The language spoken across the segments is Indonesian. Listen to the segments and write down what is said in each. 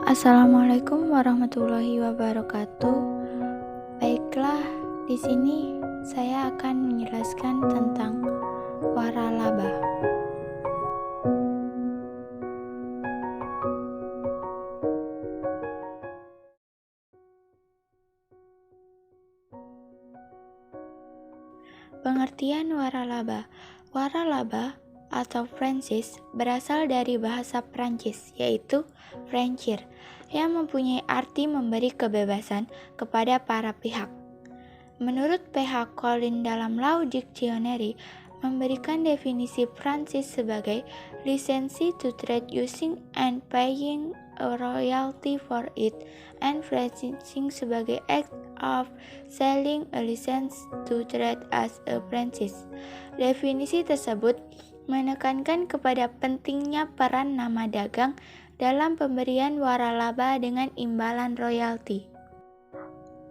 Assalamualaikum warahmatullahi wabarakatuh. Baiklah, di sini saya akan menjelaskan tentang waralaba. Pengertian waralaba. Waralaba atau Francis berasal dari bahasa Prancis, yaitu franchir, yang mempunyai arti memberi kebebasan kepada para pihak. Menurut PH Collins dalam Law Dictionary, memberikan definisi Francis sebagai license to trade using and paying a royalty for it, and franchising sebagai act of selling a license to trade as a franchise. Definisi tersebut menekankan kepada pentingnya peran nama dagang dalam pemberian waralaba dengan imbalan royalti.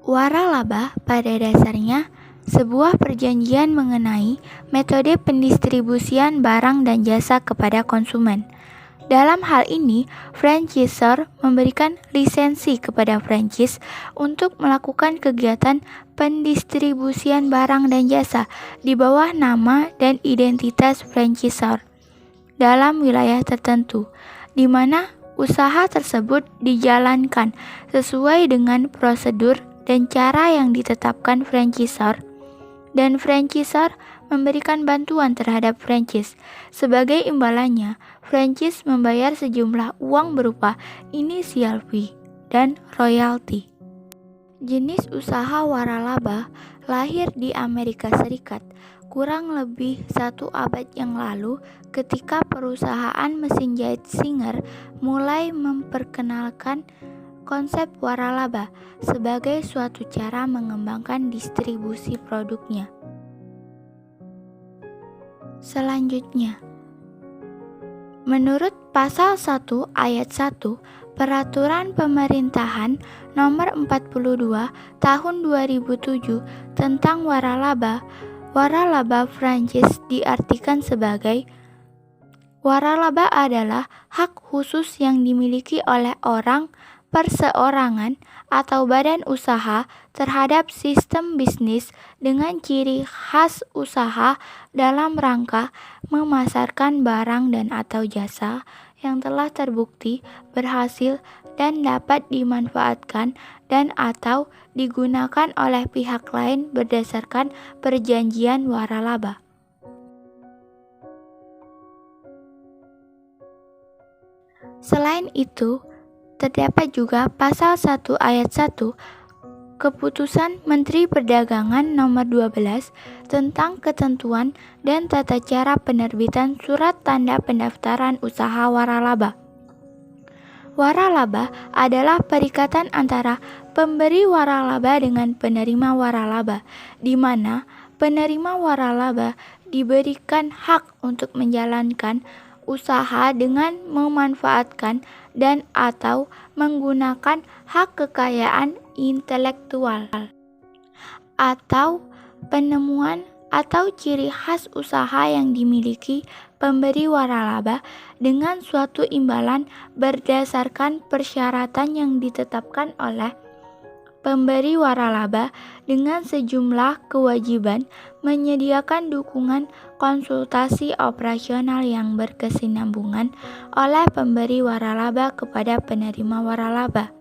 Waralaba pada dasarnya sebuah perjanjian mengenai metode pendistribusian barang dan jasa kepada konsumen. Dalam hal ini, franchisor memberikan lisensi kepada franchise untuk melakukan kegiatan pendistribusian barang dan jasa di bawah nama dan identitas franchisor dalam wilayah tertentu, di mana usaha tersebut dijalankan sesuai dengan prosedur dan cara yang ditetapkan franchisor, dan franchisor memberikan bantuan terhadap franchise. Sebagai imbalannya, franchise membayar sejumlah uang berupa inisial fee dan royalti. Jenis usaha waralaba lahir di Amerika Serikat kurang lebih 1 abad yang lalu ketika perusahaan mesin jahit Singer mulai memperkenalkan konsep waralaba sebagai suatu cara mengembangkan distribusi produknya. Selanjutnya, menurut pasal 1 ayat 1 Peraturan Pemerintahan Nomor 42 Tahun 2007 tentang waralaba, waralaba franchise diartikan sebagai waralaba adalah hak khusus yang dimiliki oleh orang, perseorangan, atau badan usaha terhadap sistem bisnis dengan ciri khas usaha dalam rangka memasarkan barang dan atau jasa yang telah terbukti berhasil dan dapat dimanfaatkan dan atau digunakan oleh pihak lain berdasarkan perjanjian waralaba. Selain itu, terdapat juga pasal 1 ayat 1 Keputusan Menteri Perdagangan Nomor 12 tentang ketentuan dan tata cara penerbitan surat tanda pendaftaran usaha waralaba. Waralaba adalah perikatan antara pemberi waralaba dengan penerima waralaba, di mana penerima waralaba diberikan hak untuk menjalankan usaha dengan memanfaatkan dan atau menggunakan hak kekayaan intelektual atau penemuan atau ciri khas usaha yang dimiliki pemberi waralaba dengan suatu imbalan berdasarkan persyaratan yang ditetapkan oleh pemberi waralaba dengan sejumlah kewajiban menyediakan dukungan konsultasi operasional yang berkesinambungan oleh pemberi waralaba kepada penerima waralaba.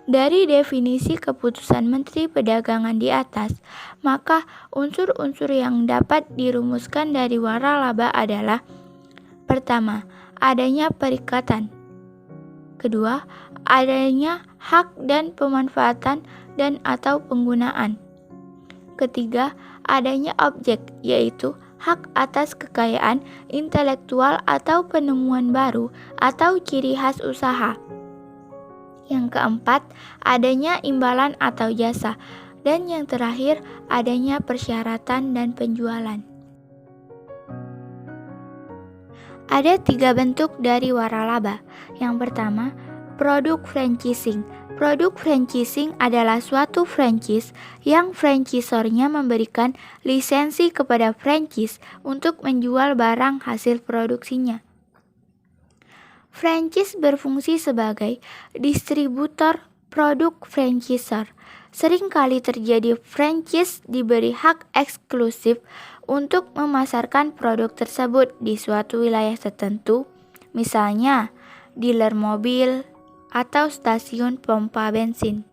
Dari definisi keputusan Menteri Perdagangan di atas, maka unsur-unsur yang dapat dirumuskan dari waralaba adalah: pertama, adanya perikatan; kedua, adanya hak dan pemanfaatan dan atau penggunaan; ketiga, adanya objek, yaitu hak atas kekayaan intelektual atau penemuan baru atau ciri khas usaha; yang keempat, adanya imbalan atau jasa; dan yang terakhir, adanya persyaratan dan penjualan. Ada 3 bentuk dari waralaba. Yang pertama, produk franchising. Produk franchising adalah suatu franchise yang franchisornya memberikan lisensi kepada franchise untuk menjual barang hasil produksinya. Franchise berfungsi sebagai distributor produk franchisor. Seringkali terjadi franchise diberi hak eksklusif untuk memasarkan produk tersebut di suatu wilayah tertentu, misalnya dealer mobil atau stasiun pompa bensin.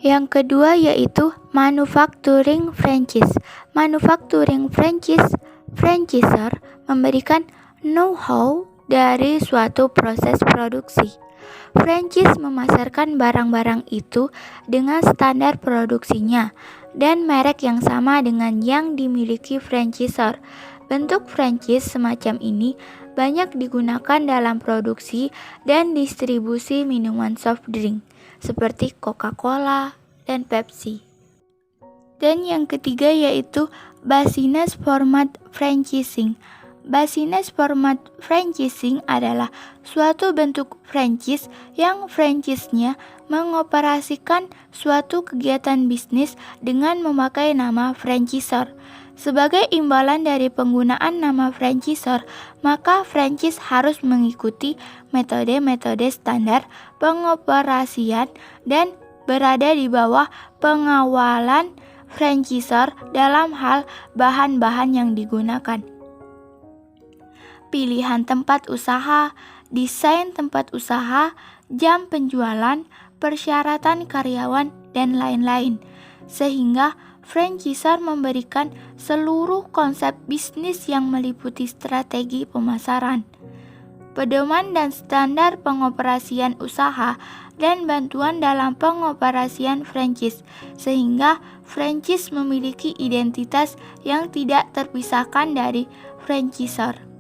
Yang kedua yaitu manufacturing franchise. Manufacturing franchise, franchisor memberikan know-how dari suatu proses produksi. Franchise memasarkan barang-barang itu dengan standar produksinya dan merek yang sama dengan yang dimiliki franchisor. Bentuk franchise semacam ini banyak digunakan dalam produksi dan distribusi minuman soft drink seperti Coca-Cola dan Pepsi. Dan yang ketiga yaitu business format franchising. Business format franchising adalah suatu bentuk franchise yang franchise-nya mengoperasikan suatu kegiatan bisnis dengan memakai nama franchisor. Sebagai imbalan dari penggunaan nama franchisor, maka franchise harus mengikuti metode-metode standar pengoperasian dan berada di bawah pengawalan franchisor dalam hal bahan-bahan yang digunakan, pilihan tempat usaha, desain tempat usaha, jam penjualan, persyaratan karyawan, dan lain-lain. Sehingga franchisor memberikan seluruh konsep bisnis yang meliputi strategi pemasaran, pedoman dan standar pengoperasian usaha, dan bantuan dalam pengoperasian franchise, sehingga franchise memiliki identitas yang tidak terpisahkan dari franchisor.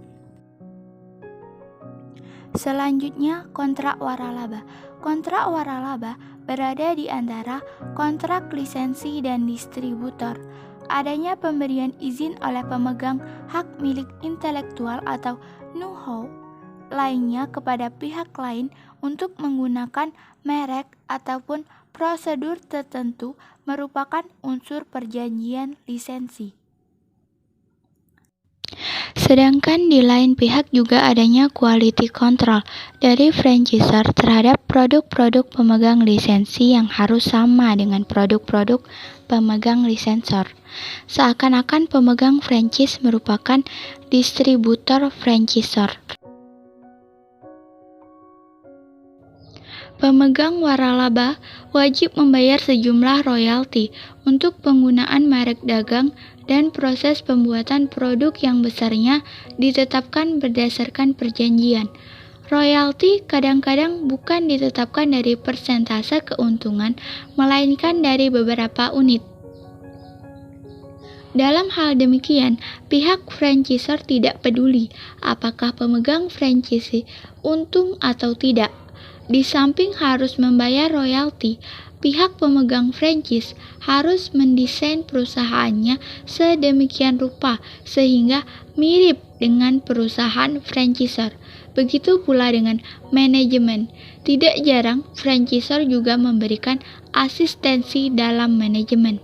Selanjutnya, kontrak waralaba. Kontrak waralaba berada di antara kontrak lisensi dan distributor. Adanya pemberian izin oleh pemegang hak milik intelektual atau know-how lainnya kepada pihak lain untuk menggunakan merek ataupun prosedur tertentu merupakan unsur perjanjian lisensi. Sedangkan di lain pihak juga adanya quality control dari franchisor terhadap produk-produk pemegang lisensi yang harus sama dengan produk-produk pemegang lisensor. Seakan-akan pemegang franchise merupakan distributor franchisor. Pemegang waralaba wajib membayar sejumlah royalti untuk penggunaan merek dagang dan proses pembuatan produk yang besarnya ditetapkan berdasarkan perjanjian. Royalti kadang-kadang bukan ditetapkan dari persentase keuntungan, melainkan dari beberapa unit. Dalam hal demikian, pihak franchisor tidak peduli apakah pemegang franchise untung atau tidak. Di samping harus membayar royalti, pihak pemegang franchise harus mendesain perusahaannya sedemikian rupa sehingga mirip dengan perusahaan franchisor. Begitu pula dengan manajemen. Tidak jarang franchisor juga memberikan asistensi dalam manajemen.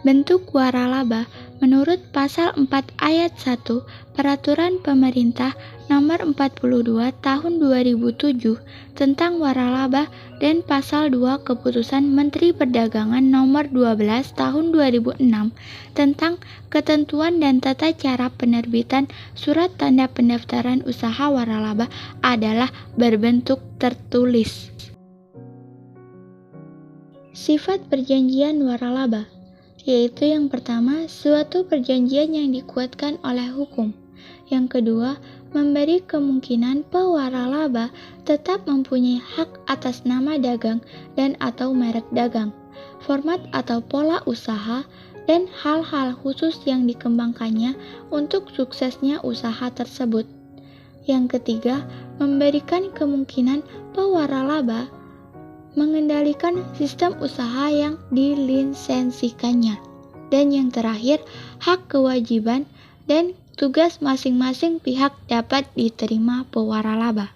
Bentuk waralaba menurut pasal 4 ayat 1 Peraturan Pemerintah Nomor 42 Tahun 2007 tentang waralaba dan pasal 2 Keputusan Menteri Perdagangan Nomor 12 Tahun 2006 tentang ketentuan dan tata cara penerbitan surat tanda pendaftaran usaha waralaba adalah berbentuk tertulis. Sifat perjanjian waralaba yaitu yang pertama, suatu perjanjian yang dikuatkan oleh hukum. Yang kedua, memberi kemungkinan pewaralaba tetap mempunyai hak atas nama dagang dan atau merek dagang, format atau pola usaha, dan hal-hal khusus yang dikembangkannya untuk suksesnya usaha tersebut. Yang ketiga, memberikan kemungkinan pewaralaba mengendalikan sistem usaha yang dilisensikannya. Dan yang terakhir, hak kewajiban dan tugas masing-masing pihak dapat diterima pewaralaba.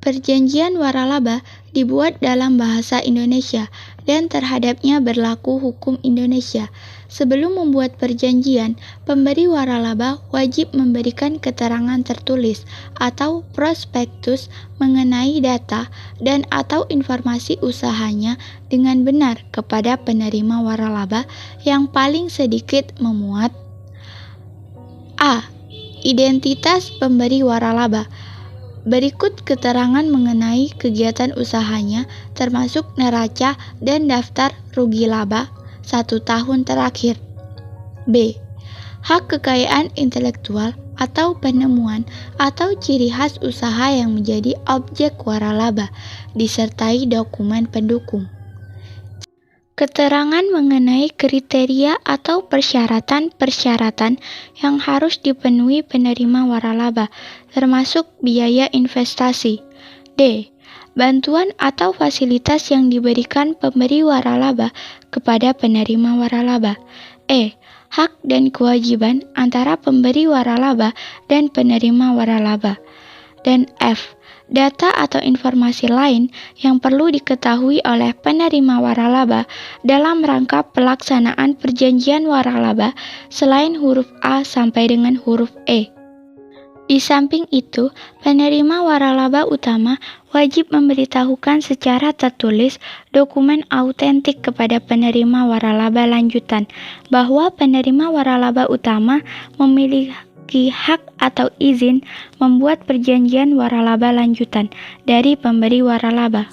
Perjanjian waralaba dibuat dalam bahasa Indonesia dan terhadapnya berlaku hukum Indonesia. Sebelum membuat perjanjian, pemberi waralaba wajib memberikan keterangan tertulis atau prospektus mengenai data dan atau informasi usahanya dengan benar kepada penerima waralaba yang paling sedikit memuat A. Identitas pemberi waralaba. Berikut keterangan mengenai kegiatan usahanya termasuk neraca dan daftar rugi laba 1 tahun terakhir. B. Hak kekayaan intelektual atau penemuan atau ciri khas usaha yang menjadi objek waralaba disertai dokumen pendukung. Keterangan mengenai kriteria atau persyaratan-persyaratan yang harus dipenuhi penerima waralaba, termasuk biaya investasi. D. Bantuan atau fasilitas yang diberikan pemberi waralaba kepada penerima waralaba. E. Hak dan kewajiban antara pemberi waralaba dan penerima waralaba. Dan F. Data atau informasi lain yang perlu diketahui oleh penerima waralaba dalam rangka pelaksanaan perjanjian waralaba selain huruf A sampai dengan huruf E. Di samping itu, penerima waralaba utama wajib memberitahukan secara tertulis dokumen autentik kepada penerima waralaba lanjutan bahwa penerima waralaba utama memiliki hak atau izin membuat perjanjian waralaba lanjutan dari pemberi waralaba.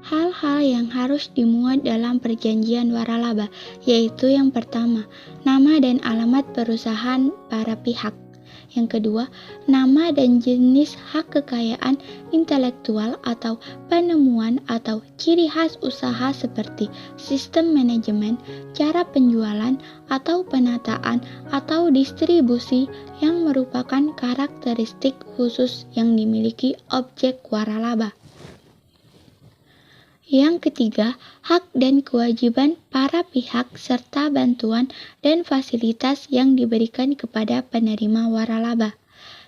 Hal-hal yang harus dimuat dalam perjanjian waralaba yaitu yang pertama, nama dan alamat perusahaan para pihak. Yang kedua, nama dan jenis hak kekayaan intelektual atau penemuan atau ciri khas usaha seperti sistem manajemen, cara penjualan atau penataan atau distribusi yang merupakan karakteristik khusus yang dimiliki objek waralaba. Yang ketiga, hak dan kewajiban para pihak serta bantuan dan fasilitas yang diberikan kepada penerima waralaba.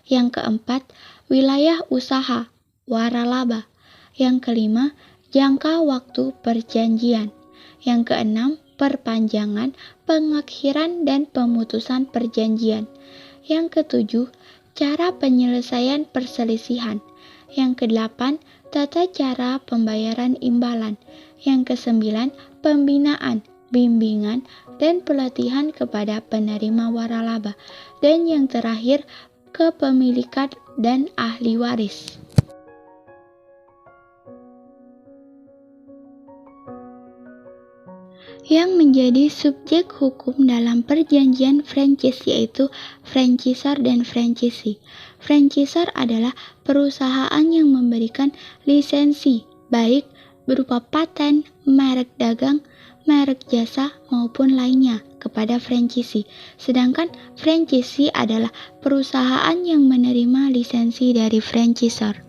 Yang keempat, wilayah usaha waralaba. Yang kelima, jangka waktu perjanjian. Yang keenam, perpanjangan, pengakhiran dan pemutusan perjanjian. Yang ketujuh, cara penyelesaian perselisihan. Yang kedelapan, tata cara pembayaran imbalan. Yang kesembilan, pembinaan, bimbingan, dan pelatihan kepada penerima waralaba. Dan yang terakhir, kepemilikan dan ahli waris. Yang menjadi subjek hukum dalam perjanjian franchise yaitu franchisor dan franchisee. Franchisor adalah perusahaan yang memberikan lisensi baik berupa paten, merek dagang, merek jasa maupun lainnya kepada franchisee. Sedangkan franchisee adalah perusahaan yang menerima lisensi dari franchisor.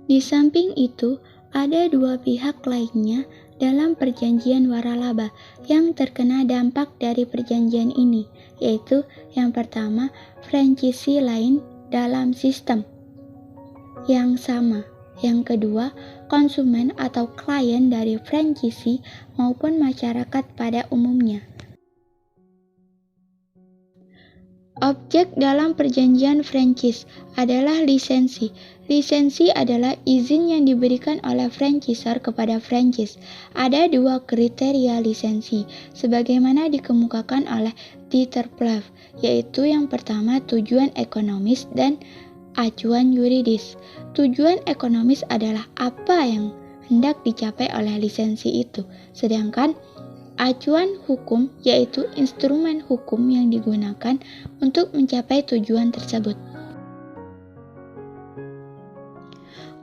Di samping itu, ada dua pihak lainnya dalam perjanjian waralaba yang terkena dampak dari perjanjian ini, yaitu yang pertama, franchisee lain dalam sistem yang sama. Yang kedua, konsumen atau klien dari franchisee maupun masyarakat pada umumnya. Objek dalam perjanjian franchise adalah lisensi. Lisensi adalah izin yang diberikan oleh franchisor kepada franchise. Ada dua kriteria lisensi, sebagaimana dikemukakan oleh Dieter Plouffe, yaitu yang pertama tujuan ekonomis dan acuan yuridis. Tujuan ekonomis adalah apa yang hendak dicapai oleh lisensi itu, sedangkan acuan hukum yaitu instrumen hukum yang digunakan untuk mencapai tujuan tersebut.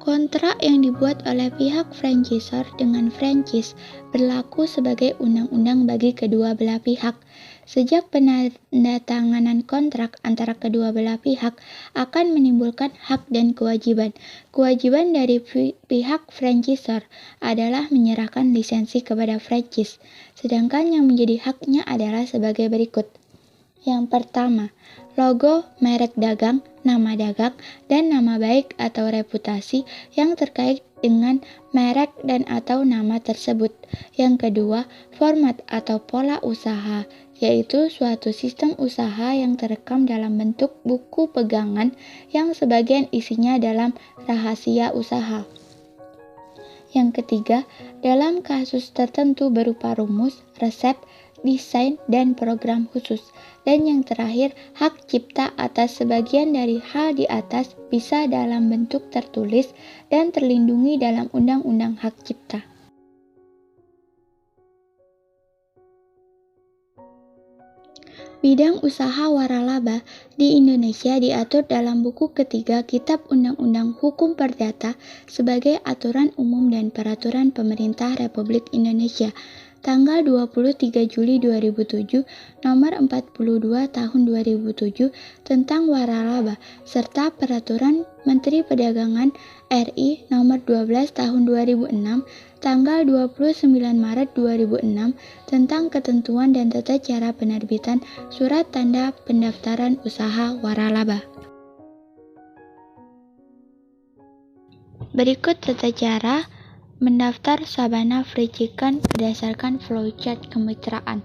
Kontrak yang dibuat oleh pihak franchisor dengan franchise berlaku sebagai undang-undang bagi kedua belah pihak. Sejak penandatanganan kontrak antara kedua belah pihak akan menimbulkan hak dan kewajiban. Kewajiban dari pihak franchisor adalah menyerahkan lisensi kepada franchise, sedangkan yang menjadi haknya adalah sebagai berikut. Yang pertama, logo, merek dagang, nama dagang, dan nama baik atau reputasi yang terkait dengan merek dan atau nama tersebut. Yang kedua, format atau pola usaha, yaitu suatu sistem usaha yang terekam dalam bentuk buku pegangan yang sebagian isinya dalam rahasia usaha. Yang ketiga, dalam kasus tertentu berupa rumus, resep, desain, dan program khusus. Dan yang terakhir, hak cipta atas sebagian dari hal di atas bisa dalam bentuk tertulis dan terlindungi dalam Undang-Undang Hak Cipta. Bidang usaha waralaba di Indonesia diatur dalam buku ketiga Kitab Undang-Undang Hukum Perdata sebagai aturan umum dan peraturan pemerintah Republik Indonesia tanggal 23 Juli 2007 nomor 42 tahun 2007 tentang waralaba serta peraturan Menteri Perdagangan RI nomor 12 tahun 2006 tanggal 29 Maret 2006 tentang ketentuan dan tata cara penerbitan surat tanda pendaftaran usaha waralaba. Berikut tata cara mendaftar Sabana Free Chicken berdasarkan flowchart kemitraan.